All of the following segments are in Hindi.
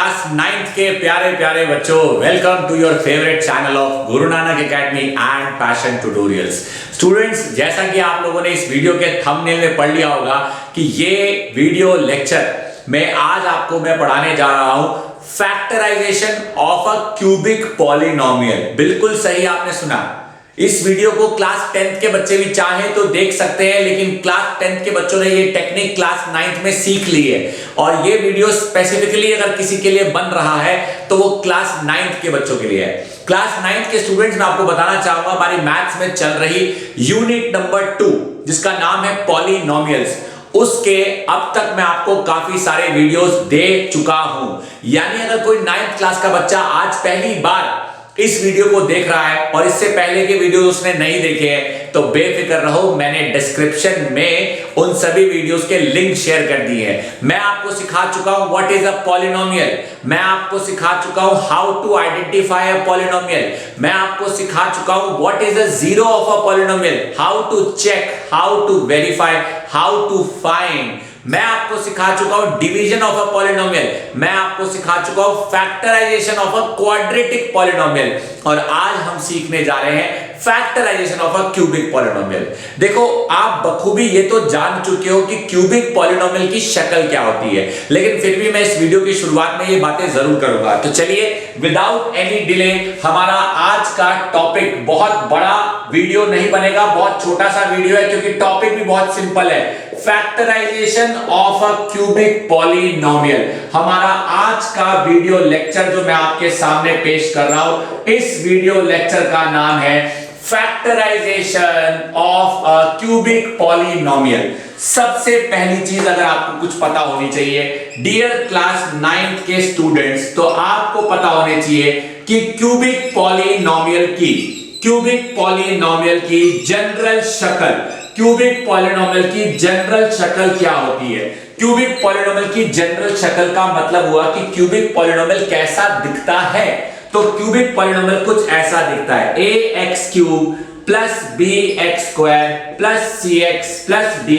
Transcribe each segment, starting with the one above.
क्लास 9th के प्यारे प्यारे बच्चों, welcome to your favourite channel of Guru Nanak academy and passion tutorials. Students, जैसा कि आप लोगों ने इस वीडियो के थंबनेल में पढ़ लिया होगा कि ये वीडियो लेक्चर में आज आपको मैं पढ़ाने जा रहा हूं factorization of a cubic polynomial. बिल्कुल सही आपने सुना। इस वीडियो को क्लास 10th के बच्चे भी चाहे तो देख सकते हैं, लेकिन क्लास 10th के बच्चों ने ये टेक्निक क्लास 9th में सीख ली है और ये वीडियो स्पेसिफिकली अगर किसी के लिए बन रहा है तो वो क्लास 9th के बच्चों के लिए है। क्लास 9th के स्टूडेंट्स, मैं आपको बताना चाहूंगा हमारी मैथ्स में चल रही यूनिट नंबर 2 जिसका नाम है पॉलिनोमियल्स, उसके अब तक मैं आपको काफी सारे वीडियोस दे चुका हूं। यानी अगर कोई 9th क्लास का बच्चा आज पहली बार इस वीडियो को देख रहा है और इससे पहले के वीडियो उसने नहीं देखे हैं तो बेफिक्र रहो, मैंने डिस्क्रिप्शन में उन सभी वीडियोस के लिंक शेयर कर दिए हैं। मैं आपको सिखा चुका हूं व्हाट इज अ पॉलिनोमियल, मैं आपको सिखा चुका हूं how to identify a polynomial, मैं आपको सिखा चुका हूं what is a zero of a polynomial, how to check, how to verify, how to find. मैं आपको सिखा चुका हूं डिवीजन ऑफ अ पॉलिनोमियल, मैं आपको सिखा चुका हूं factorization of a quadratic polynomial और आज हम सीखने जा रहे हैं factorization of a cubic polynomial. देखो, आप बखूबी ये तो जान चुके हो कि क्यूबिक पॉलिनोमियल की शक्ल क्या होती है, लेकिन फिर भी मैं इस वीडियो की शुरुआत में ये बातें जरूर करूंगा। तो चलिए विदाउट एनी डिले, हमारा आज का टॉपिक बहुत बड़ा वीडियो नहीं बनेगा, बहुत छोटा सा वीडियो है क्योंकि टॉपिक भी बहुत सिंपल है। Factorization of a cubic polynomial हमारा आज का वीडियो लेक्चर जो मैं आपके सामने पेश कर रहा हूं, इस वीडियो लेक्चर का नाम है factorization of a cubic polynomial. सबसे पहली चीज अगर आपको कुछ पता होनी चाहिए डियर क्लास 9th के स्टूडेंट्स, तो आपको पता होने चाहिए कि क्यूबिक पॉलिनोमियल की जनरल शक्ल, क्यूबिक पॉलिनोमियल की जनरल शक्ल क्या होती है। क्यूबिक पॉलिनोमियल की जनरल शक्ल का मतलब हुआ कि क्यूबिक पॉलिनोमियल कैसा दिखता है। तो क्यूबिक पॉलिनोमियल कुछ ऐसा दिखता है, ax³ plus bx² plus cx plus d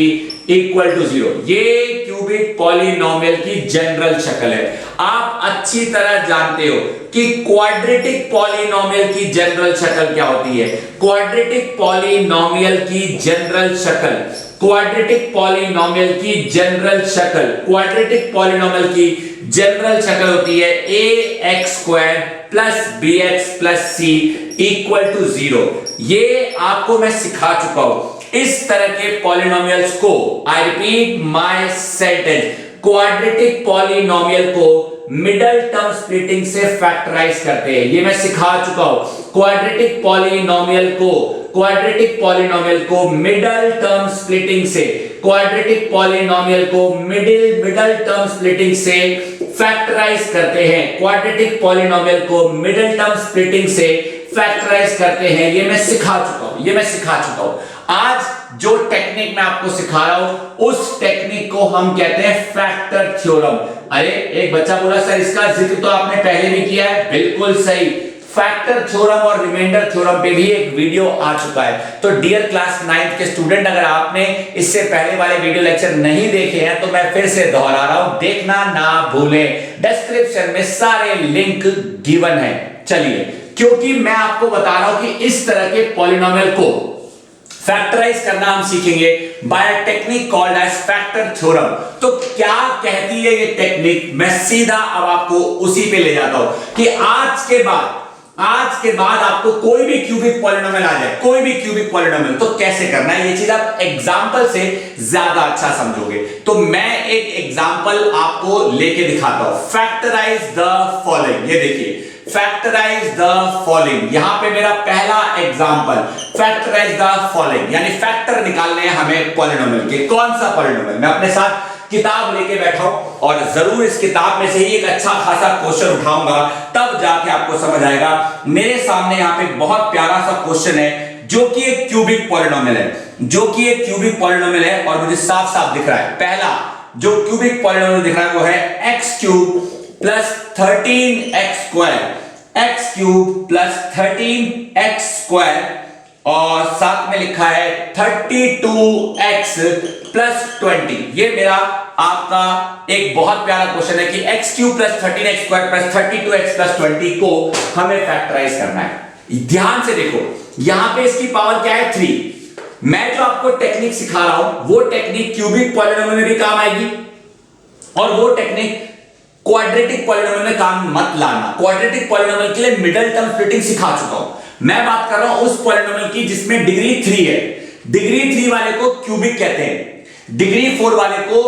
equal to 0। ये क्यूबिक पॉलिनोमियल की जनरल शक्ल है। आप अच्छी तरह जानते हो कि क्वाड्रेटिक पॉलिनोमियल की जनरल शक्ल क्या होती है। क्वाड्रेटिक पॉलिनोमियल की जनरल शक्ल, क्वाड्रेटिक पॉलिनोमियल की जनरल शक्ल, क्वाड्रेटिक पॉलिनोमियल की जनरल शक्ल होती है ax² plus bx plus c equal to 0। ये आपको मैं सिखा चुका हूं। इस तरह के पॉलिनोमियल्स को, I repeat my sentence, quadratic polynomial को मिडल टर्म स्प्लिटिंग से फैक्टराइज करते हैं। ये मैं सिखा चुका हूं। क्वाड्रेटिक पॉलिनोमियल को मिडल टर्म स्प्लिटिंग से, क्वाड्रेटिक पॉलिनोमियल को मिडल टर्म स्प्लिटिंग से फैक्टराइज करते हैं। क्वाड्रेटिक पॉलिनोमियल को मिडल टर्म स्प्लिटिंग से फैक्टराइज करते हैं। ये मैं सिखा चुका हूं। आज जो टेक्निक मैं आपको सिखा रहा हूं उस टेक्निक को हम कहते हैं फैक्टर थ्योरम। अरे एक बच्चा बोला सर इसका जिक्र तो आपने पहले भी किया है। बिल्कुल सही, फैक्टर थ्योरम और रिमाइंडर थ्योरम पे भी एक वीडियो आ चुका है। तो डियर क्लास 9th के स्टूडेंट, अगर आपने इससे पहले वाले वीडियो लेक्चर नहीं देखे हैं तो मैं फिर से दोहरा रहा हूं, देखना ना भूलें। डिस्क्रिप्शन में सारे लिंक गिवन है। चलिए, क्योंकि मैं आपको बता रहा हूं कि इस तरह के पॉलिनोमियल को फैक्टराइज करना हम सीखेंगे by a technique called as factor theorem. तो क्या कहती है ये टेक्निक, मैं सीधा अब आपको उसी पे ले जाता हूं कि आज के बाद आपको कोई भी क्यूबिक पॉलिनोमियल आ जाए, कोई भी क्यूबिक पॉलिनोमियल, तो कैसे करना है ये चीज आप एग्जांपल से ज्यादा अच्छा समझोगे। तो मैं एक एग्जांपल आपको लेके दिखाता हूं। फैक्टराइज द फॉलोइंग, ये देखिए, फैक्टराइज द फॉलोइंग। यहां पे मेरा पहला एग्जांपल, फैक्टराइज द फॉलोइंग, यानी फैक्टर निकालने हैं हमें पॉलिनोमियल के। कौन सा पॉलिनोमियल? मैं अपने साथ किताब लेके बैठा हूं और जरूर इस किताब में से ही एक अच्छा खासा क्वेश्चन उठाऊंगा, तब जाके आपको समझ आएगा। मेरे सामने यहां पे बहुत प्यारा सा क्वेश्चन है जो कि एक क्यूबिक पॉलिनोमियल है, और मुझे साफ साफ दिख रहा है। पहला जो क्यूबिक पॉलिनोमियल दिख रहा है वो है x³ plus 13x² plus 13x² और साथ में लिखा है 32x प्लस 20। ये मेरा आपका एक बहुत प्यारा क्वेश्चन है कि x cube plus 13x square plus 32x plus 20 को हमें फैक्टराइज करना है। ध्यान से देखो, यहां पे इसकी पावर क्या है 3। मैं जो आपको टेक्निक सिखा रहा हूं वो टेक्निक क्यूबिक पॉलिनोमियल में भी काम आएगी और वो टेक्निक क्वाड्रेटिक पॉलिनोमियल में काम मत लाना। क्वाड्रेटिक पॉलिनोमियल के लिए मिडिल टर्म स्प्लिटिंग सिखा चुका हूं। मैं बात कर रहा हूं उस पॉलिनोमियल की जिसमें डिग्री 3 है। डिग्री 3 वाले को क्यूबिक कहते हैं, डिग्री 4 वाले को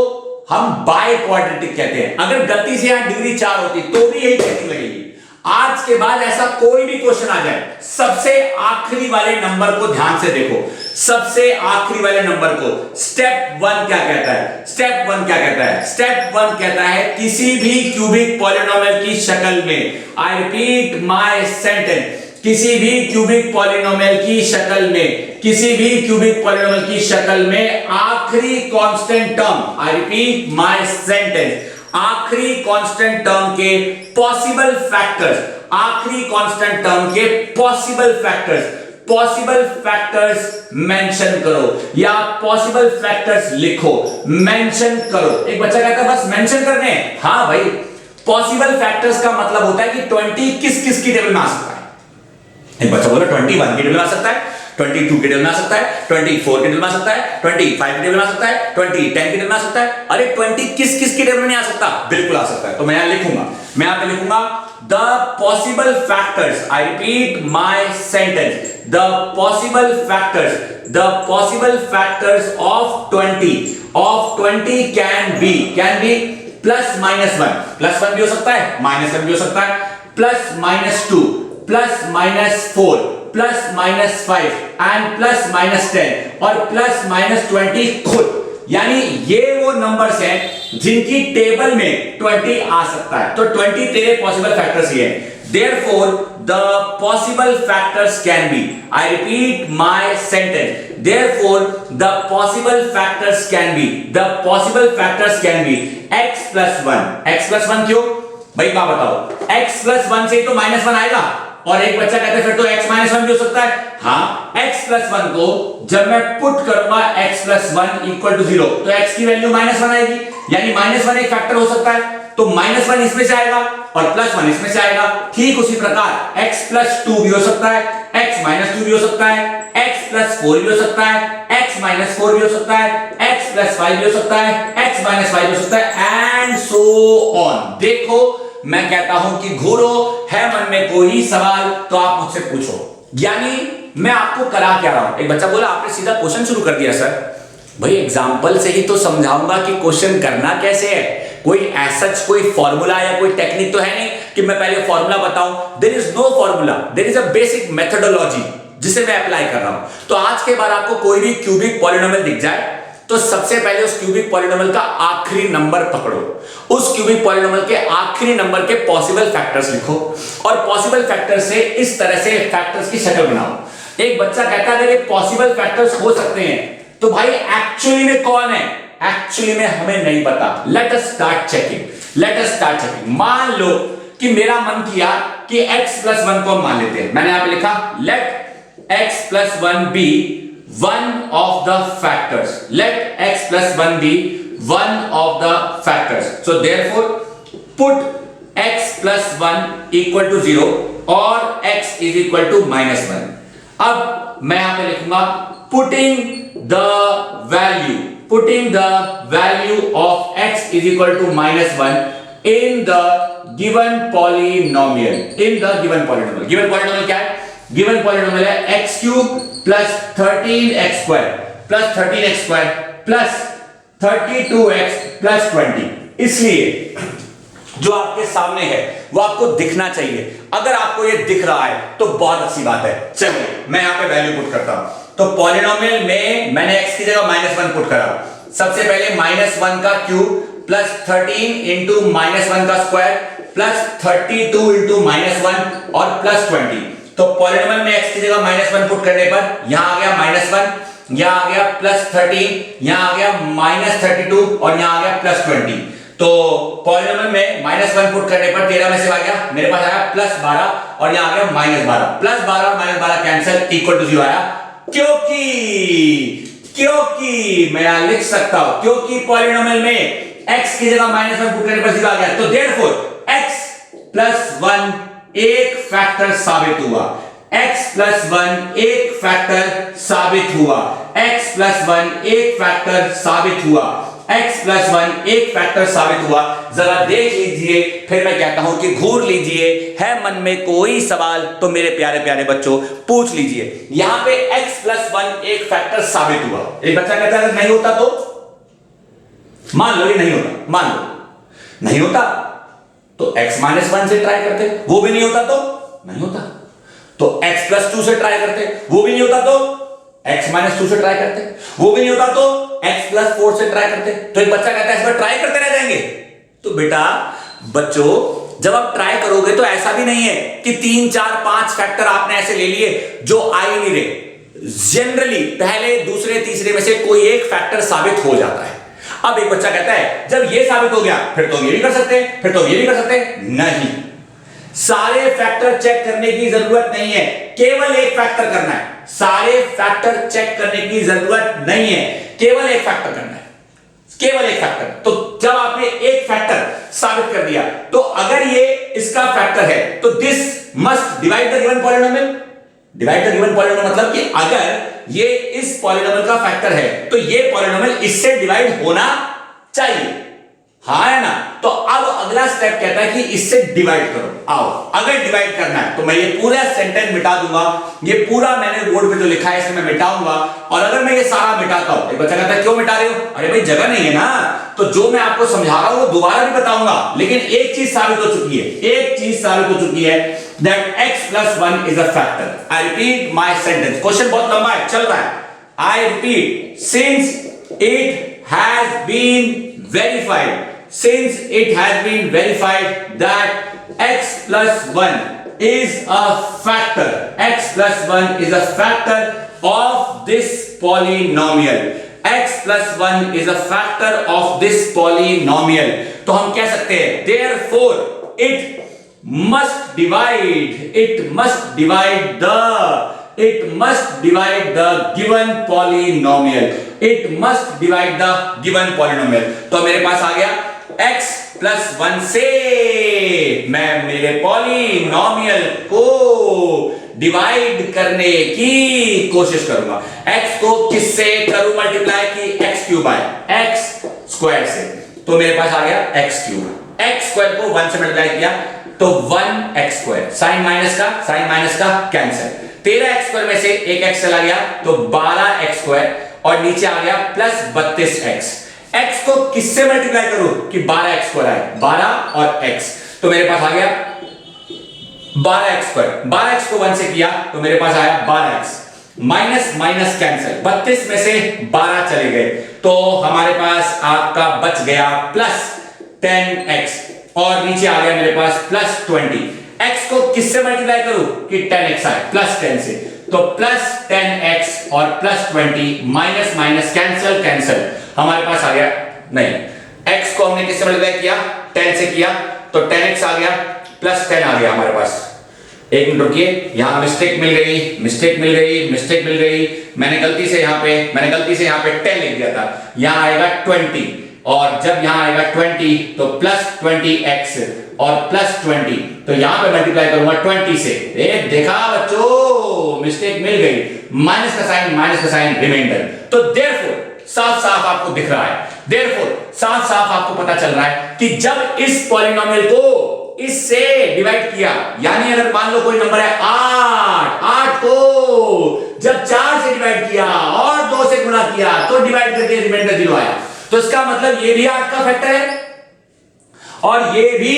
हम बाय क्वाड्रेटिक कहते हैं। अगर गलती से यहां डिग्री 4 होती तो भी यही टेक्निक लगेगी। आज के बाद ऐसा कोई भी क्वेश्चन आ जाए, सबसे आखिरी वाले नंबर को ध्यान से देखो। सबसे आखिरी वाले नंबर को स्टेप 1 क्या कहता है? स्टेप 1 क्या कहता है? स्टेप 1 कहता है किसी भी क्यूबिक पॉलिनोमियल की शक्ल में, आई रिपीट माय सेंटेंस, किसी भी क्यूबिक पॉलिनोमियल की शक्ल में, किसी भी क्यूबिक पॉलिनोमियल की शक्ल में आखिरी constant term, I repeat my sentence, आखिरी कांस्टेंट टर्म के पॉसिबल फैक्टर्स, आखिरी कांस्टेंट टर्म के पॉसिबल फैक्टर्स मेंशन करो या पॉसिबल फैक्टर्स लिखो, मेंशन करो। एक बच्चा कहता है बस मेंशन करने हैं। हां भाई, पॉसिबल फैक्टर्स का मतलब होता है कि 20 किस किस की टेबल में आ सकता है। एक बच्चा बोला 21 की टेबल में आ सकता है, 22 की टेबल में आ सकता है, 24 की टेबल में आ सकता है, 25 की टेबल में आ सकता है, 10 की टेबल में आ सकता है। अरे 20 किस किस की टेबल में नहीं आ सकता? बिल्कुल आ सकता है। तो मैं यहां लिखूंगा, मैं यहां पे लिखूंगा the possible factors, I repeat my sentence, the possible factors of 20 can be plus minus 1, plus 1 भी हो सकता है, माइनस 1 भी हो सकता है, plus minus 2, plus minus 4, plus minus 5 and plus minus 10 और प्लस माइनस 20 खुद। यानी ये वो नंबर्स हैं जिनकी टेबल में 20 आ सकता है। तो 20 तेरे पॉसिबल फैक्टर्स ही हैं। Therefore, the possible factors can be, I repeat my sentence, therefore the possible factors can be x plus 1, x plus 1 क्यों भाई? क्या बताओ, x plus 1 से तो माइनस 1 आएगा और एक बच्चा कहता है फिर तो x माइनस 1 भी हो सकता है। हाँ, x plus 1 को जब मैं पुट करूंगा x plus 1 इक्वल टू 0 तो x की वैल्यू माइनस 1 आएगी, यानी माइनस 1 एक फैक्टर हो सकता है। तो माइनस 1 इसमें से आएगा और प्लस 1 इसमें से आएगा। ठीक उसी प्रकार x plus 2 भी हो सकता है, x minus 2 भी हो सकता है, x plus 4 भी हो सकता है, x minus 4 भी हो सकता है, x plus 5 भी हो सकता है, x minus 5 भी हो सकता है एंड सो ऑन। देखो, मैं कहता हूं कि घूरो है मन में कोई सवाल तो आप मुझसे पूछो। यानी मैं आपको करा क्या रहा हूं? एक बच्चा बोला आपने सीधा क्वेश्चन शुरू कर दिया। सर भाई एग्जांपल से ही तो समझाऊंगा कि क्वेश्चन करना कैसे है। कोई ऐसा कोई फॉर्मूला या कोई टेक्निक तो है नहीं कि मैं पहले फॉर्मूला बताऊं। There is no formula, there is a basic methodology जिसे मैं अप्लाई कर रहा हूं। तो आज के बाद आपको कोई भी क्यूबिक पॉलिनोमियल दिख जाए तो सबसे पहले उस क्यूबिक पॉलिनोमियल का आखिरी नंबर पकड़ो, उस क्यूबिक पॉलिनोमियल के आखिरी नंबर के पॉसिबल फैक्टर्स लिखो और पॉसिबल फैक्टर्स से इस तरह से फैक्टर्स की शक्ल बनाओ। एक बच्चा कहता है अगर ये पॉसिबल फैक्टर्स हो सकते हैं तो भाई एक्चुअली में कौन है? एक्चुअली में हमें नहीं पता। Let us start checking. मान लो कि मेरा मन किया कि x plus 1 को हम मान लेते हैं। मैंने यहां पे लिखा let x plus 1 be one of the factors. Let x plus 1 be one of the factors. So therefore put x plus 1 equal to 0 or x is equal to minus 1. अब मैं यहां पे लिखूंगा putting the value of x is equal to minus 1 in the given polynomial. Given polynomial क्या है? गिवन पॉलिनोमियल है x cube plus 13x square plus 32x plus 20। इसलिए जो आपके सामने है वो आपको दिखना चाहिए। अगर आपको ये दिख रहा है तो बहुत अच्छी बात है। चलिए मैं यहां पे वैल्यू पुट करता हूं। तो पॉलिनोमियल में मैंने x की जगह -1 पुट करा। सबसे पहले -1 का क्यूब प्लस 13 इंटू -1 का स्क्वायर प्लस 32 इंटू -1 और प्लस 20। तो पॉलिनोमियल में x की जगह -1 पुट करने पर यहां आ गया -1, यहां आ गया प्लस 13, यहां आ गया -32 और यहां आ गया प्लस 20। तो पॉलिनोमियल में -1 पुट करने पर 13 में से आ गया, मेरे पास आया +12 और यहां आ गया -12। +12 और -12 कैंसिल, इक्वल टू 0 आया। क्योंकि क्योंकि मैं यहां लिख सकता हूं क्योंकि पॉलिनोमियल में x की जगह -1 पुट करने पर सीधा आ गया, तो देयरफॉर x प्लस 1 एक फैक्टर साबित हुआ, x प्लस 1 एक फैक्टर साबित हुआ, x प्लस 1 एक फैक्टर साबित हुआ, x प्लस 1 एक फैक्टर साबित हुआ। जरा देख लीजिए, फिर मैं कहता हूं कि घूर लीजिए, है मन में कोई सवाल तो मेरे प्यारे प्यारे बच्चों पूछ लीजिए। यहां पे x प्लस 1 एक फैक्टर साबित हुआ। एक बच्चा कहता है अगर नहीं होता तो मान लो ये नहीं होता, मान लो नहीं होता तो x माइनस 1 से ट्राई करते, वो भी नहीं होता तो नहीं होता, तो x प्लस 2 से ट्राई करते, वो भी नहीं होता तो x माइनस 2 से ट्राई करते, वो भी नहीं होता तो x प्लस 4 से ट्राई करते। तो एक बच्चा कहता है इस पर ट्राई करते रह जाएंगे। तो बेटा बच्चों जब आप ट्राई करोगे तो ऐसा भी नहीं है कि 3 4 5 फैक्टर आपने ऐसे ले लिए जो आ ही नहीं रहे। जनरली पहले दूसरे तीसरे में से कोई एक फैक्टर साबित हो जाता है। अब एक बच्चा कहता है जब ये साबित हो गया फिर तो ये भी कर सकते हैं, फिर तो ये भी कर सकते हैं। नहीं, सारे फैक्टर चेक करने की जरूरत नहीं है, केवल एक फैक्टर करना है। सारे फैक्टर चेक करने की जरूरत नहीं है, केवल एक फैक्टर करना है, केवल एक फैक्टर। तो जब आपने एक फैक्टर साबित कर दिया तो अगर ये इसका फैक्टर है तो this must divide the given polynomial. Divide the given polynomial मतलब कि अगर ये इस पॉलिनोमियल का फैक्टर है तो ये पॉलिनोमियल इससे डिवाइड होना चाहिए, हाँ है ना। तो अब अगला स्टेप कहता है कि इससे डिवाइड करो। आओ, अगर डिवाइड करना है तो मैं ये पूरा सेंटेंस मिटा दूंगा, ये पूरा मैंने बोर्ड पे जो लिखा है इसे मैं मिटाऊंगा। और अगर मैं ये सारा मिटाता हूं, एक बच्चा कहता है क्यों मिटा रहे हो? अरे भाई जगह नहीं है ना, तो जो मैं आपको समझा रहा हूं वो दोबारा भी बताऊंगा। लेकिन एक चीज साबित हो चुकी है, एक चीज साबित हो चुकी है that x plus 1 is a factor. I repeat my sentence, question बहुत लंबा है, चल रहा है। I repeat, since it has been verified, since it has been verified that x plus 1 is a factor, x plus 1 is a factor of this polynomial, x plus 1 is a factor of this polynomial, तो हम कह सकते हैं therefore it must divide the given polynomial, it must divide the given polynomial। तो मेरे पास आ गया x प्लस 1 से मैं मेरे पॉलिनोमियल को डिवाइड करने की कोशिश करूंगा। x को किससे करूं मल्टीप्लाई की x क्यूब आए x स्क्वायर से, तो मेरे पास आ गया x क्यूब। x स्क्वायर को 1 से मल्टीप्लाई किया तो 1x स्क्वायर, साइन माइनस का कैंसिल, 13x स्क्वायर में से एक x चला गया तो 12x स्क्वायर और नीचे आ गया प्लस 32x। x को किससे मल्टीप्लाई करूं कि 12x स्क्वायर आए, 12 और x, तो मेरे पास आ गया 12x स्क्वायर। 12x को 1 से किया तो मेरे पास आया 12x, माइनस माइनस कैंसिल, 32 में से 12 चले गए तो हमारे पास आपका बच गया प्लस 10x और नीचे आ गया मेरे पास प्लस 20। x को किससे मल्टीप्लाई करूं कि 10x आए, प्लस 10 से, तो प्लस 10x और प्लस 20, माइनस माइनस कैंसिल, हमारे पास आ गया नहीं, x को हमने किससे मल्टीप्लाई किया 10 से किया तो 10x आ गया प्लस 10 आ गया हमारे पास। एक मिनट रुकिए, यहां मिस्टेक मिल गई, मैंने गलती से यहां पे 10 लिख दिया था, यहां आएगा 20 और जब यहां आएगा 20 तो प्लस 20x और प्लस 20, तो यहां पे मल्टीप्लाई करूंगा 20 से। देखा बच्चों, मिस्टेक मिल गई, माइनस का साइन रिमाइंडर। तो देयरफॉर साफ आपको दिख रहा है, देयरफॉर साफ आपको पता चल रहा है कि जब इस पॉलिनोमियल को इससे डिवाइड किया, यानी अगर मान लो कोई नंबर है 8 को जब 4 से डिवाइड किया और 2 से गुणा किया तो डिवाइड करके रिमाइंडर 0 आया, तो इसका मतलब ये भी 8 का फैक्टर है और ये भी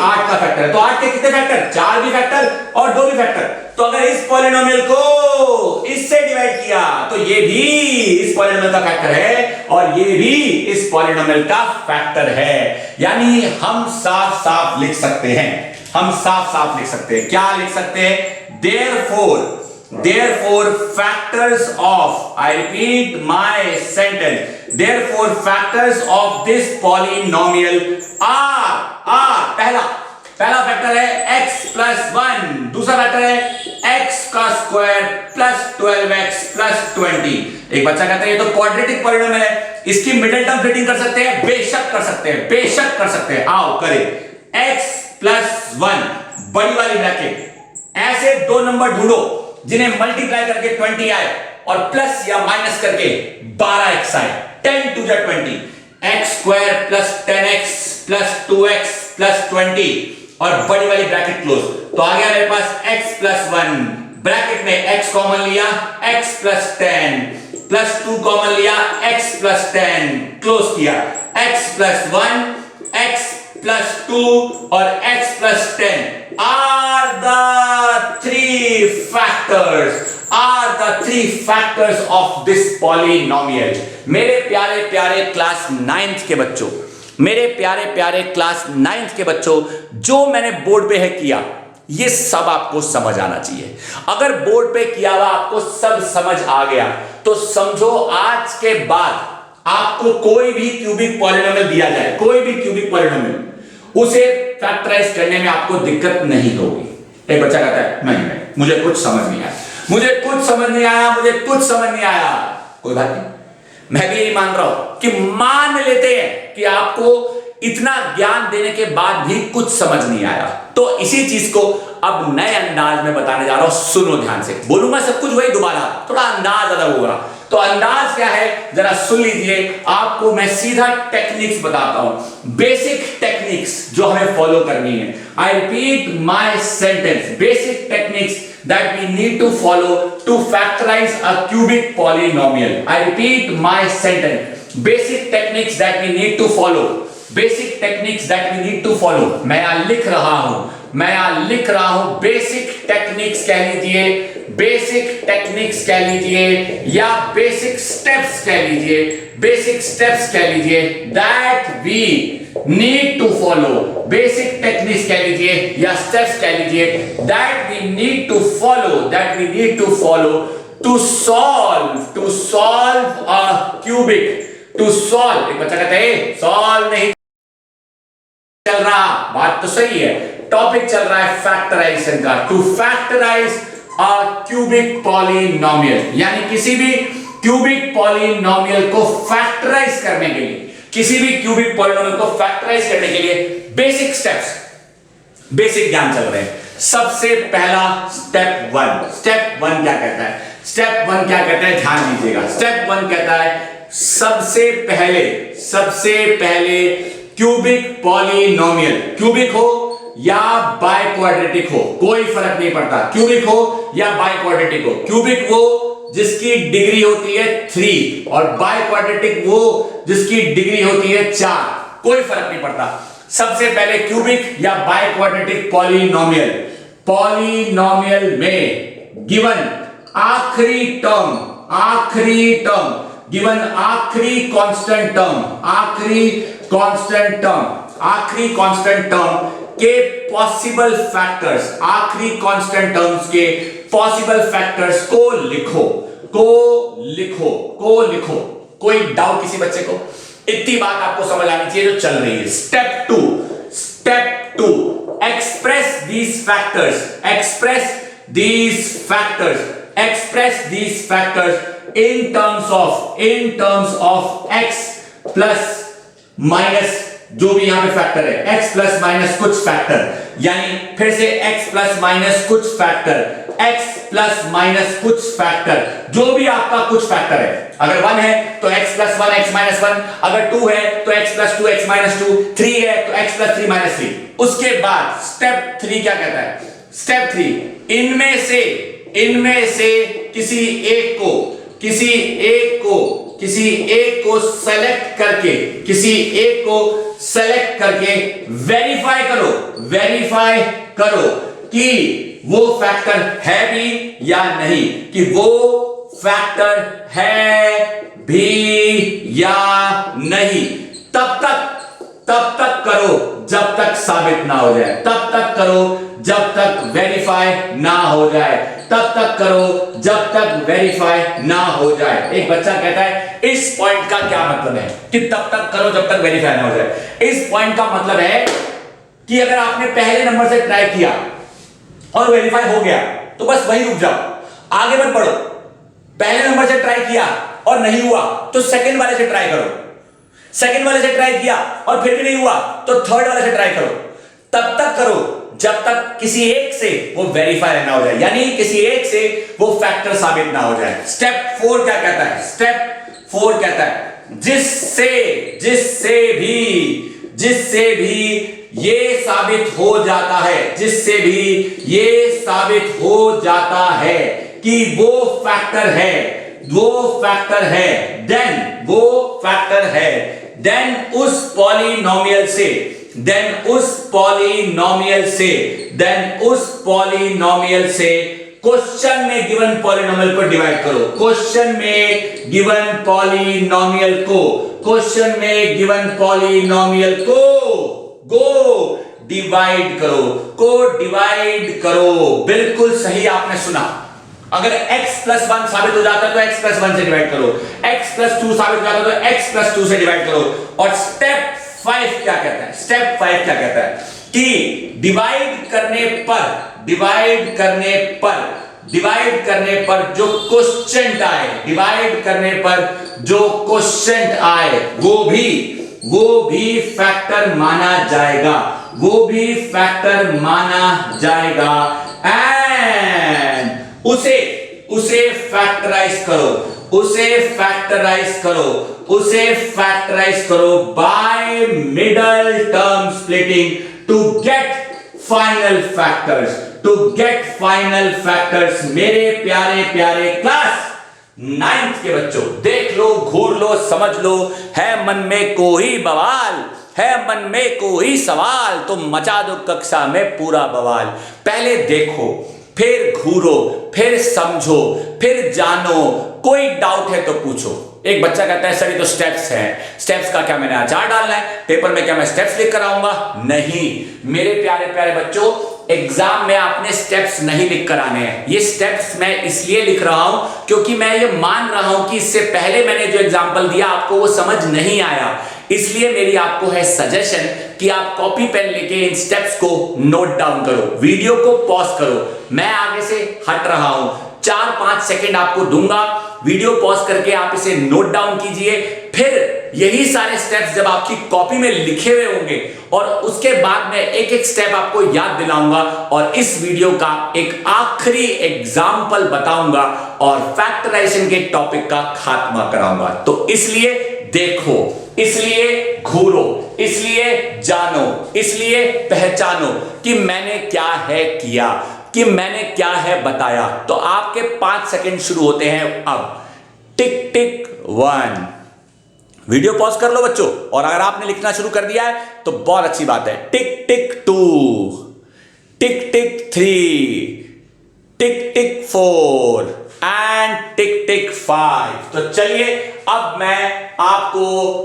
8 का फैक्टर है। तो 8 के कितने फैक्टर, 4 भी फैक्टर और 2 भी फैक्टर। तो अगर इस पॉलिनोमियल को इससे डिवाइड किया तो ये भी इस पॉलिनोमियल का फैक्टर है और ये भी इस पॉलिनोमियल का फैक्टर है। यानी हम साफ लिख सकते हैं, क्या लिख सकते हैं, therefore factors of, I repeat my sentence, therefore factors of this polynomial are, पहला पहला फैक्टर है x प्लस 1, दूसरा फैक्टर है x का स्क्वायर प्लस 12x प्लस 20। एक बच्चा कहता है ये तो क्वाड्रेटिक पॉलिनोमियल है, इसकी मिडिल टर्म फिटिंग कर सकते हैं? बेशक कर सकते हैं, बेशक कर सकते हैं। आओ करें। x प्लस 1 बड़ी वाली ब्रैकेट, ऐसे दो नंबर ढूंढो जिन्हें मल्टीप्लाई करके 20 आए और प्लस या माइनस करके 12x आए। 10 to 20, x square plus 10x plus 2x plus 20 और बड़ी वाली ब्रैकेट क्लोज। तो आ गया मेरे पास x प्लस 1, ब्रैकेट में x कॉमन लिया, x प्लस 10 प्लस 2 कॉमन लिया, x प्लस 10 क्लोज किया। x प्लस 1, x प्लस 2 और x plus 10 are the three factors of this polynomial। मेरे प्यारे प्यारे क्लास 9th के बच्चों, मेरे प्यारे प्यारे क्लास 9th के बच्चों, जो मैंने बोर्ड पे है किया ये सब आपको समझ आना चाहिए। अगर बोर्ड पे किया हुआ आपको सब समझ आ गया तो समझो आज के बाद आपको कोई भी क्यूबिक पॉलिनोमियल दिया जाए, कोई भी क्यूबिक पॉलिनोमियल, उसे फैक्टराइज करने में आपको दिक्कत नहीं होगी। एक बच्चा कहता है नहीं मुझे कुछ समझ नहीं आया, मुझे कुछ समझ नहीं आया, मुझे कुछ समझ नहीं आया। कोई बात नहीं, मैं भी यही मान रहा हूं कि मान लेते हैं कि आपको इतना ज्ञान देने के बाद भी कुछ समझ नहीं आया। तो इसी चीज को अब नए अंदाज में बताने जा रहा हूं, सुनो ध्यान से। बोलूंगा सब कुछ वही दोबारा, थोड़ा अंदाज अलग होगा। तो अंदाज क्या है जरा सुन लीजिए, आपको मैं सीधा टेक्निक्स बताता हूं, बेसिक टेक्निक्स जो हमें फॉलो करनी है। I repeat my sentence, basic techniques that we need to follow to factorize a cubic polynomial। I repeat my sentence, basic techniques that we need to follow, basic techniques that we need to follow। मैं यहां लिख रहा हूं, मैं यहां लिख रहा हूं, बेसिक टेक्निक्स कह लीजिए, बेसिक टेक्निक्स कह लीजिए या बेसिक स्टेप्स कह लीजिए, बेसिक स्टेप्स कह लीजिए that we need to follow, basic techniques कह लीजिए या स्टेप्स कह लीजिए that we need to follow, that we need to follow to solve a cubic, to solve। एक बच्चा कहता है सॉल्व नहीं चल रहा, बात तो सही है, टॉपिक चल रहा है फैक्टराइजेशन का। To factorize a cubic polynomial, यानी किसी भी क्यूबिक पॉलिनोमियल को फैक्टराइज करने के लिए, किसी भी क्यूबिक पॉलिनोमियल को फैक्टराइज करने के लिए बेसिक स्टेप्स, बेसिक ज्ञान चल रहे हैं। सबसे पहला स्टेप 1, स्टेप 1 क्या कहता है? स्टेप 1 क्या कहता है, ध्यान दीजिएगा। स्टेप 1 कहता है सबसे पहले क्यूबिक पॉलिनोमियल, क्यूबिक हो या बाय क्वाड्रेटिक हो कोई फर्क नहीं पड़ता, क्यूबिक हो या बाय क्वाड्रेटिक हो। क्यूबिक वो जिसकी डिग्री होती है 3 और बाय क्वाड्रेटिक वो जिसकी डिग्री होती है 4, कोई फर्क नहीं पड़ता। सबसे पहले क्यूबिक या बाय क्वाड्रेटिक पॉलिनोमियल, पॉलिनोमियल में गिवन आखिरी टर्म गिवन आखिरी कांस्टेंट टर्म के पॉसिबल फैक्टर्स, आखिरी कांस्टेंट टर्म्स के पॉसिबल फैक्टर्स को लिखो। कोई डाउट किसी बच्चे को? इतनी बात आपको समझ आनी चाहिए जो चल रही है। Step 2, express these factors in terms of x plus minus जो भी यहां पे फैक्टर है, x प्लस माइनस कुछ फैक्टर, यानी फिर से x प्लस माइनस कुछ फैक्टर, x प्लस माइनस कुछ फैक्टर, जो भी आपका कुछ फैक्टर है। अगर 1 है तो x प्लस 1 x माइनस 1, अगर 2 है तो x प्लस 2 x माइनस 2, 3 है तो x प्लस 3 माइनस 3। उसके बाद स्टेप 3 क्या कहता है? स्टेप 3 इनमें से किसी एक को सेलेक्ट करके वेरीफाई करो कि वो फैक्टर है भी या नहीं, कि वो फैक्टर है भी या नहीं। तब तक करो जब तक साबित ना हो जाए, तब तक करो जब तक वेरीफाई ना हो जाए, तब तक करो जब तक वेरीफाई ना हो जाए। एक बच्चा कहता है इस पॉइंट का क्या मतलब है कि तब तक करो जब तक वेरीफाई ना हो जाए? इस पॉइंट का मतलब है कि अगर आपने पहले नंबर से ट्राई किया और वेरीफाई हो गया तो बस वहीं रुक जाओ, आगे मत बढ़ो। पहले नंबर से ट्राई किया और नहीं हुआ तो सेकंड वाले से ट्राई करो, सेकंड वाले से ट्राई किया और फिर भी नहीं हुआ तो थर्ड वाले से ट्राई करो। तब तक करो जब तक किसी एक से वो वेरीफाई ना हो जाए, यानी किसी एक से वो फैक्टर साबित ना हो जाए। स्टेप 4 क्या कहता है? स्टेप 4 कहता है जिससे भी ये साबित हो जाता है, जिससे भी ये साबित हो जाता है कि वो फैक्टर है, देन उस पॉलिनोमियल से क्वेश्चन में गिवन पॉलिनोमियल को डिवाइड करो। क्वेश्चन में गिवन पॉलिनोमियल को डिवाइड करो। बिल्कुल सही आपने सुना। अगर x + 1 साबित हो जाता है तो x + 1 से डिवाइड करो, x + 2 साबित हो जाता है तो x + 2 से डिवाइड करो। और स्टेप 5 क्या कहता है? कि डिवाइड करने पर जो क्वोशिएंट आए, वो भी फैक्टर माना जाएगा, एंड उसे फैक्टराइज करो by middle term splitting to get final factors. मेरे प्यारे क्लास 9th के बच्चों, देख लो, घूर लो, समझ लो। है मन में कोई बवाल, है मन में कोई सवाल, तो मचा दो कक्षा में पूरा बवाल। पहले देखो, फिर घूरो, फिर समझो, फिर जानो। कोई डाउट है तो पूछो। एक बच्चा कहता है सर ये तो स्टेप्स हैं, स्टेप्स का क्या मैंने आचार डालना है? पेपर में क्या मैं स्टेप्स लिख कर आऊंगा? नहीं मेरे प्यारे बच्चों, एग्जाम में आपने स्टेप्स नहीं लिख कर आने हैं। ये स्टेप्स मैं इसलिए लिख रहा हूं क्योंकि मैं ये मान रहा हूं कि इससे पहले मैंने जो एग्जाम्पल दिया आपको वो समझ नहीं आया। इसलिए मेरी आपको है सजेशन कि आप कॉपी पेन लेके इन स्टेप्स को नोट डाउन करो, वीडियो को पॉज करो। मैं आगे से हट रहा हूं, 4-5 सेकंड आपको दूंगा, वीडियो पॉज करके आप इसे नोट डाउन कीजिए। फिर यही सारे स्टेप्स जब आपकी कॉपी में लिखे हुए होंगे और उसके बाद मैं एक स्टेप आपको याद दिलाऊंगा और इस वीडियो का एक आखिरी एग्जाम्पल बताऊंगा और फैक्टराइजेशन के टॉपिक का खात्मा कराऊंगा। तो इसलिए देखो, इसलिए घूरो, इसलिए जानो, इसलिए पहचानो कि मैंने क्या है किया, कि मैंने क्या है बताया। तो आपके 5 सेकंड शुरू होते हैं अब। टिक टिक 1, वीडियो पॉज कर लो बच्चों, और अगर आपने लिखना शुरू कर दिया है तो बहुत अच्छी बात है। टिक टिक 2, टिक टिक 3, टिक टिक 4 एंड टिक टिक 5। तो चलिए अब मैं आपको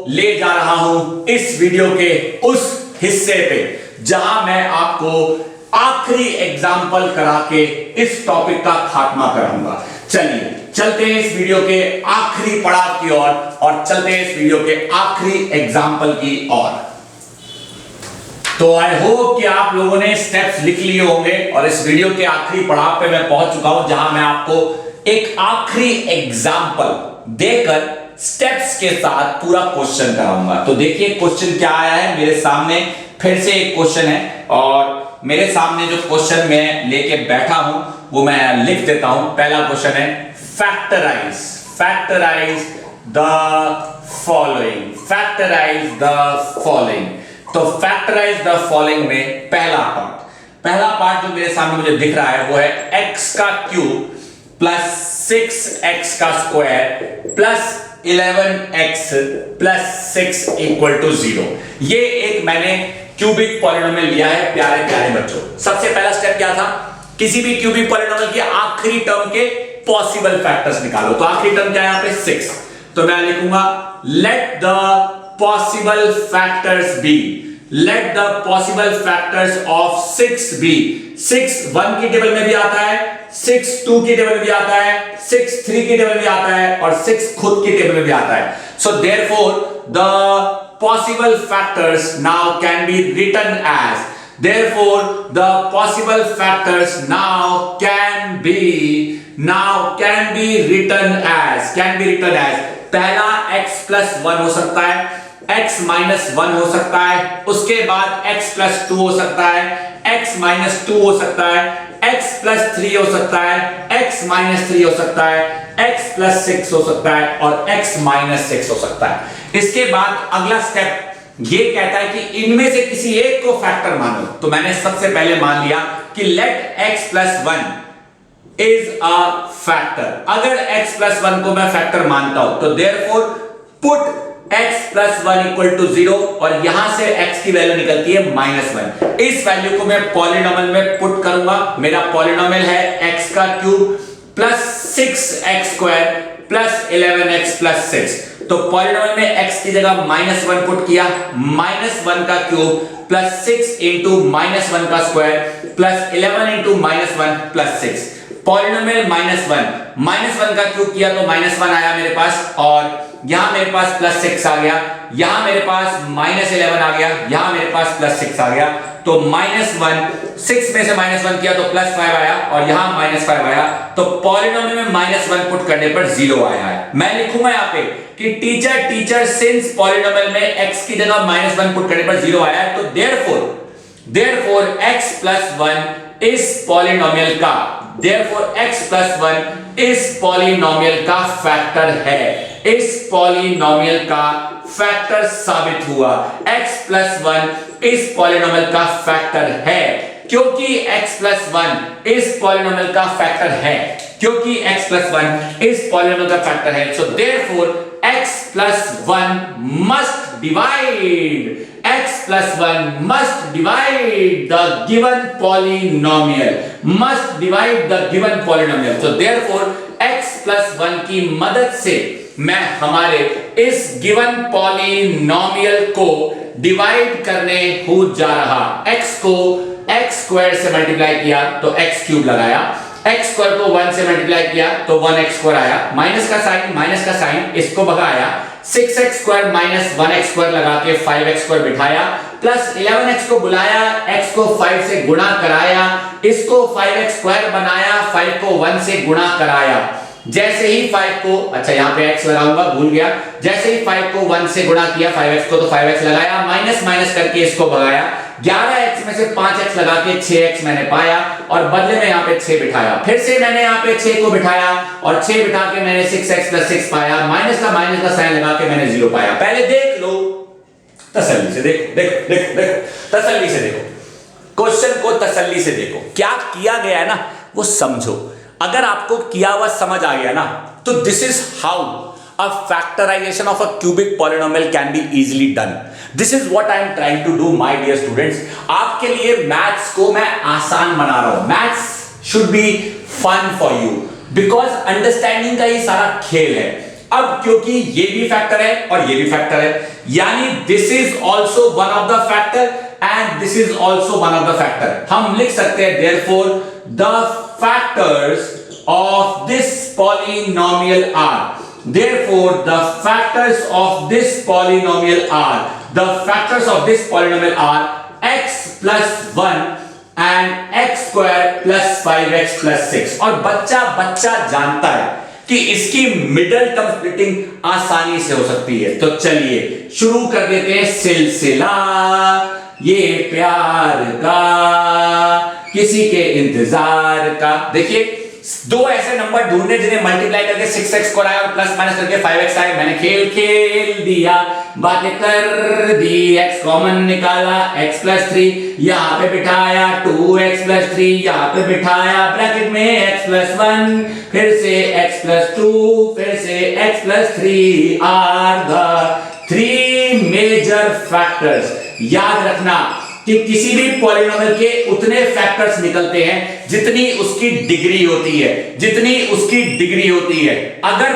ले जा रहा हूं इस वीडियो के उस हिस्से पे जहां मैं आपको आखिरी एग्जाम्पल करा के इस टॉपिक का खात्मा कराऊंगा। चलिए चलते हैं इस वीडियो के आखिरी पड़ाव की ओर और चलते हैं इस वीडियो के आखिरी एग्जाम्पल की ओर। तो आई होप कि आप लोगों ने स्टेप्स लिख लिए होंगे और इस वीडियो के आखिरी पड़ाव पे मैं पहुंच चुका हूं जहां मैं आपको एक आखिरी एग्जाम्पल देकर स्टेप्स के साथ पूरा क्वेश्चन कराऊंगा। तो देखिए क्वेश्चन क्या आया है मेरे सामने। फिर से एक क्वेश्चन है और मेरे सामने जो क्वेश्चन मैं लेके बैठा हूं वो मैं लिख देता हूं। पहला क्वेश्चन है फैक्टराइज द फॉलोइंग। तो फैक्टराइज द फॉलोइंग में पहला पार्ट जो मेरे सामने मुझे दिख रहा है वो है x का क्यूब प्लस 6x का square plus 11x plus 6 equal to 0। ये एक मैंने क्यूबिक पॉलिनोमियल लिया है प्यारे बच्चों। सबसे पहला स्टेप क्या था? किसी भी क्यूबिक पॉलिनोमियल की आखिरी टर्म के पॉसिबल फैक्टर्स निकालो। तो आखिरी टर्म क्या है यहां पे? 6। तो मैं लिखूंगा let the possible factors be, let the possible factors of 6 be. 6 1 की टेबल में भी आता है, 6 2 की टेबल में भी आता है, 6 3 की टेबल में भी आता है और 6 खुद की टेबल में भी आता है। So therefore the possible factors now can be written as Therefore, the possible factors now can be written as पहला x plus 1 हो सकता है, x minus 1 हो सकता है, उसके बाद x plus 2 हो सकता है, x minus 2 हो सकता है, x plus 3 हो सकता है, x minus 3 हो सकता है, x plus 6 हो सकता है और x minus 6 हो सकता है। इसके बाद अगला स्टेप ये कहता है कि इनमें से किसी एक को फैक्टर मानो। तो मैंने सबसे पहले मान लिया कि let x plus 1 is a factor. अगर x plus 1 को मैं फैक्टर मानता हूं तो therefore put x plus 1 equal to 0 और यहां से x की वैल्यू निकलती है -1। इस वैल्यू को मैं पॉलिनोमियल में पुट करूंगा। मेरा पॉलिनोमियल है x का cube plus 6x square plus 11x plus 6। तो पॉलिनोमियल में x की जगह -1 पुट किया, -1 का क्यूब प्लस 6 इंटू -1 का square plus 11 into -1 plus 6। Polynomial -1 का क्यूब किया तो -1 आया मेरे पास और यहां मेरे पास प्लस 6 आ गया, यहां मेरे पास -11 आ गया, यहां मेरे पास प्लस 6 आ गया। तो -1 6 में से -1 किया तो +5 आया और यहां -5 आया। तो पॉलिनोमियल में -1 पुट करने पर 0 आया है। मैं लिखूंगा यहां पे कि टीचर सिंस पॉलिनोमियल में x की जगह -1 पुट करने पर 0 आया है तो therefore x plus 1 इस पॉलिनोमियल का x plus 1 इस पॉलिनोमियल का फैक्टर है। इस पॉलिनोमियल का फैक्टर साबित हुआ। x plus 1 इस पॉलिनोमियल का फैक्टर है क्योंकि x plus 1 इस पॉलिनोमियल का फैक्टर है, क्योंकि x plus 1 इस पॉलिनोमियल का फैक्टर है। So therefore x plus 1 must divide the given polynomial। So therefore x plus 1 की मदद से मैं हमारे इस गिवन पॉलिनोमियल को डिवाइड करने हो जा रहा। x को x स्क्वायर से मल्टीप्लाई किया तो x क्यूब लगाया, x स्क्वायर को 1 से मल्टीप्लाई किया तो 1x स्क्वायर आया, माइनस का साइन इसको भगाया, 6x square minus 1x square लगा के 5x स्क्वायर बिठाया, प्लस 11x को बुलाया, x को 5 से गुणा कराया, इसको 5x स्क्वायर बनाया, 5 को 1 से गुणा कराया। जैसे ही 5 को, अच्छा यहां पे x लगाऊंगा, भूल गया, जैसे ही 5 को 1 से गुणा किया 5x को तो 5x लगाया, माइनस करके इसको भगाया, 11x में से 5x लगा के 6x मैंने पाया और बदले में यहां पे 6 बिठाया। फिर से मैंने यहां पे 6 को बिठाया और 6 बिठा के मैंने 6x + 6 पाया, माइनस का साइन लगा के मैंने 0 पाया। पहले देख लो, तसल्ली से देखो, तसल्ली से देखो, क्वेश्चन को तसल्ली से देखो, क्या किया गया है ना वो समझो। अगर आपको किया हुआ समझ आ गया ना तो this is how a factorization of a cubic polynomial can be easily done. This is what I am trying to do, my dear students. आपके लिए मैथ्स को मैं आसान बना रहा हूं। Maths should be fun for you because understanding का ही सारा खेल है। अब क्योंकि ये भी फैक्टर है और ये भी फैक्टर है, यानी this is also one of the factor and this is also one of the factor। हम लिख सकते हैं therefore the factors of this polynomial are, therefore the factors of this polynomial are x plus 1 and x square plus 5x plus 6। और बच्चा जानता है कि इसकी मिडल टर्म स्प्लिटिंग आसानी से हो सकती है। तो चलिए शुरू कर देते हैं सिलसिला ये प्यार का किसी के इंतजार का। देखिए दो ऐसे नंबर ढूंढने जिन्हें मल्टीप्लाई करके 6x स्क्वायर आया और प्लस माइनस करके 5x आया। मैंने खेल दिया, बातें कर दी, x कॉमन निकाला, x + 3 यहां पे बिठाया, 2x + 3 यहां पे बिठाया, ब्रैकेट में x + 1 फिर से x + 2 फिर से x + 3 are the 3 major factors. याद रखना कि किसी भी पॉलिनोमियल के उतने फैक्टर्स निकलते हैं जितनी उसकी डिग्री होती है। अगर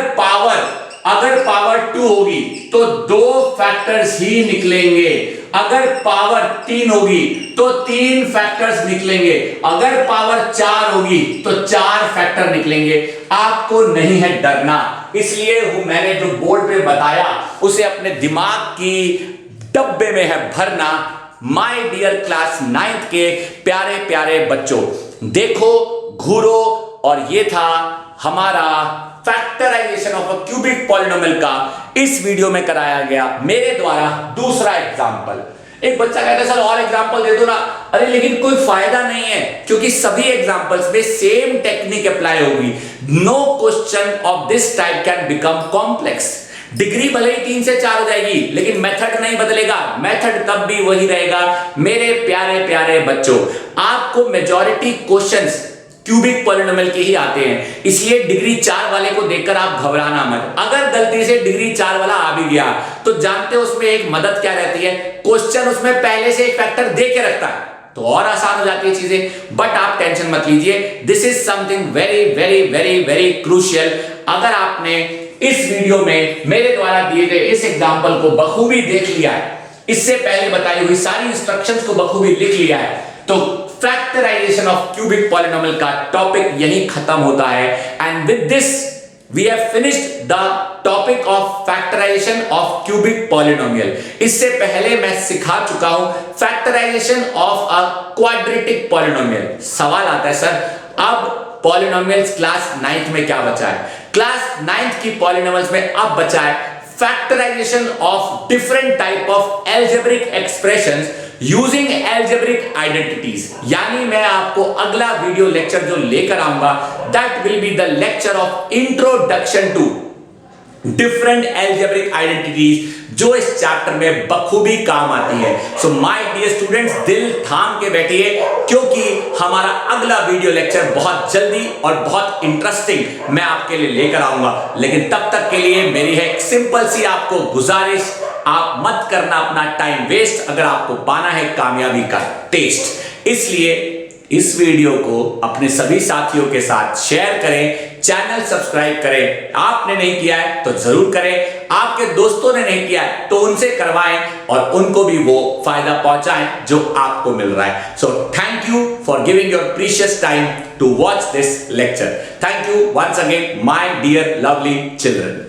पावर 2 होगी तो 2 फैक्टर्स ही निकलेंगे, अगर पावर 3 होगी तो 3 फैक्टर्स निकलेंगे, अगर पावर 4 होगी तो 4 फैक्टर निकलेंगे। आपको नहीं है डरना, इसलिए मैंने जो बोर्ड पे बताया उसे अपने दिमाग की डब्बे में है भरना माय डियर क्लास 9th के प्यारे प्यारे बच्चों, देखो घूरो, और ये था हमारा factorization of a cubic polynomial का इस वीडियो में कराया गया मेरे द्वारा दूसरा एग्जाम्पल। एक बच्चा कहता है सर और एग्जाम्पल दे दो ना। अरे लेकिन कोई फायदा नहीं है, क्योंकि सभी एग्जाम्पल्स में सेम टेक्निक अप्लाई होगी। No question of this type can become complex. Degree भले ही 3 से 4 हो जाएगी, लेकिन मेथड नहीं बदलेगा, मेथड तब भी वही रहेगा। मेरे प्यारे प्यारे बच्चों, आपको मेजॉरिटी क्वेश्चंस क्यूबिक पॉलिनोमियल के ही आते हैं, इसलिए डिग्री 4 वाले को देखकर आप घबराना मत। अगर गलती से डिग्री 4 वाला आ भी गया तो जानते हो उसमें एक मदद क्या रहती है, क्वेश्चन उसमें पहले से एक फैक्टर दे के रखता है, तो और आसान हो जाती है चीजें। बट आप टेंशन मत लीजिए, this is something very very very very crucial. अगर आपने इस वीडियो में मेरे द्वारा दिए गए इस एग्जाम्पल को बखूबी देख लिया है, इससे पहले बताई हुई सारी इंस्ट्रक्शंस को बखूबी लिख लिया है, तो फैक्टराइजेशन ऑफ क्यूबिक पॉलिनोमियल का टॉपिक यहीं खत्म होता है। And with this we have finished the topic of factorization of cubic polynomial. इससे पहले मैं सिखा चुका हूं factorization of a quadratic polynomial. सवाल आता है सर अब पॉलिनोमियल्स क्लास 9th में क्या बचा है? क्लास 9th की पॉलिनोमियल्स में अब बचा है factorization of different type of algebraic expressions using algebraic identities. यानी मैं आपको अगला वीडियो लेक्चर जो लेकर आऊंगा, that will be the lecture of introduction to different algebraic identities, जो इस चैप्टर में बखूबी काम आती है। सो माय डियर स्टूडेंट्स, दिल थाम के बैठिए, क्योंकि हमारा अगला वीडियो लेक्चर बहुत जल्दी और बहुत इंटरेस्टिंग मैं आपके लिए लेकर आऊंगा। लेकिन तब तक के लिए मेरी है एक सिंपल सी आपको गुजारिश, आप मत करना अपना टाइम वेस्ट अगर आपको पाना है कामयाबी का टेस्ट। इसलिए इस वीडियो को अपने सभी साथियों के साथ शेयर करें, चैनल सब्सक्राइब करें। आपने नहीं किया है तो जरूर करें, आपके दोस्तों ने नहीं किया है तो उनसे करवाएं और उनको भी वो फायदा पहुंचाएं जो आपको मिल रहा है। So thank you for giving your precious time to watch this lecture. Thank you once again, my dear lovely children.